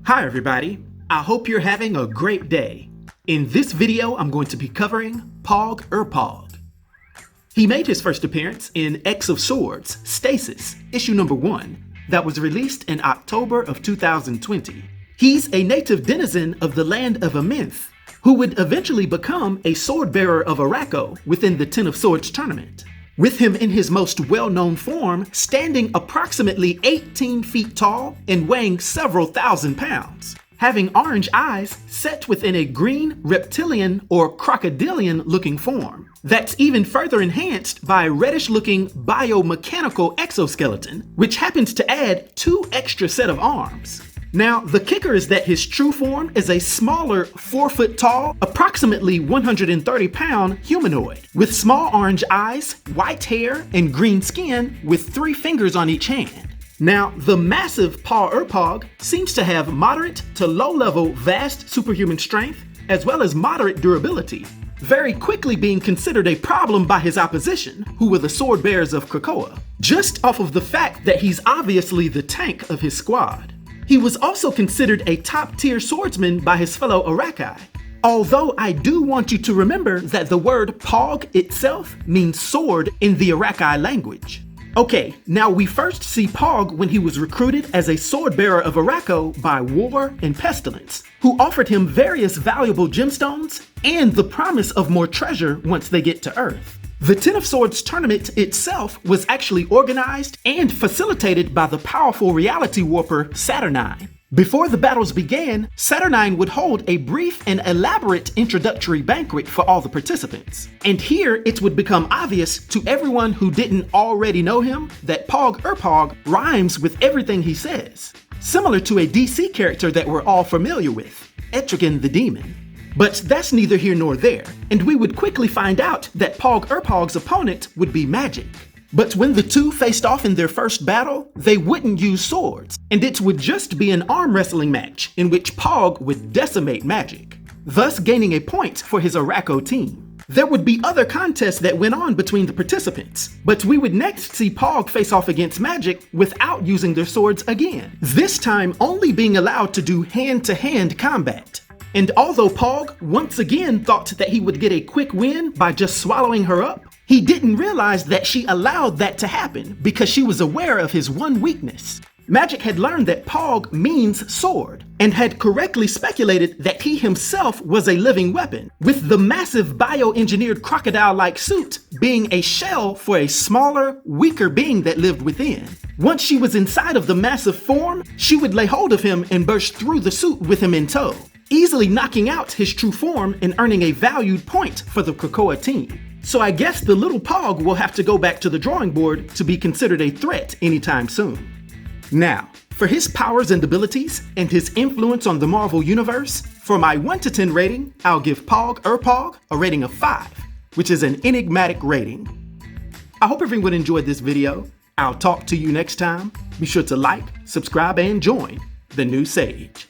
Hi everybody, I hope you're having a great day. In this video, I'm going to be covering Pogg Ur-Pogg. He made his first appearance in X of Swords, Stasis, issue number 1, that was released in October of 2020. He's a native denizen of the land of Amenth, who would eventually become a Swordbearer of Arakko within the Ten of Swords tournament, with him in his most well-known form standing approximately 18 feet tall and weighing several thousand pounds, having orange eyes set within a green reptilian or crocodilian looking form that's even further enhanced by a reddish looking biomechanical exoskeleton, which happens to add 2 extra set of arms. Now, the kicker is that his true form is a smaller 4 foot tall, approximately 130 pound humanoid with small orange eyes, white hair, and green skin with 3 fingers on each hand. Now, the massive Pogg Ur-Pogg seems to have moderate to low level vast superhuman strength as well as moderate durability, very quickly being considered a problem by his opposition, who were the Swordbearers of Krakoa, just off of the fact that he's obviously the tank of his squad. He was also considered a top-tier swordsman by his fellow Arakko, although I do want you to remember that the word Pogg itself means sword in the Arakko language. Okay, now we first see Pogg when he was recruited as a Swordbearer of Arakko by War and Pestilence, who offered him various valuable gemstones and the promise of more treasure once they get to Earth. The Ten of Swords tournament itself was actually organized and facilitated by the powerful reality warper Saturnyne. Before the battles began, Saturnyne would hold a brief and elaborate introductory banquet for all the participants. And here it would become obvious to everyone who didn't already know him that Pogg Ur-Pogg rhymes with everything he says, similar to a DC character that we're all familiar with, Etrigan the Demon. But that's neither here nor there, and we would quickly find out that Pogg Ur-Pogg's opponent would be Magik. But when the two faced off in their first battle, they wouldn't use swords, and it would just be an arm wrestling match in which Pogg would decimate Magik, thus gaining a point for his Arakko team. There would be other contests that went on between the participants, but we would next see Pogg face off against Magik without using their swords again, this time only being allowed to do hand-to-hand combat. And although Pogg once again thought that he would get a quick win by just swallowing her up, he didn't realize that she allowed that to happen because she was aware of his one weakness. Magik had learned that Pogg means sword and had correctly speculated that he himself was a living weapon, with the massive bioengineered crocodile-like suit being a shell for a smaller, weaker being that lived within. Once she was inside of the massive form, she would lay hold of him and burst through the suit with him in tow, easily knocking out his true form and earning a valued point for the Krakoa team. So I guess the little Pogg will have to go back to the drawing board to be considered a threat anytime soon. Now, for his powers and abilities and his influence on the Marvel Universe, for my 1 to 10 rating, I'll give Pogg Ur-Pogg a rating of 5, which is an enigmatic rating. I hope everyone enjoyed this video. I'll talk to you next time. Be sure to like, subscribe, and join the new Sage.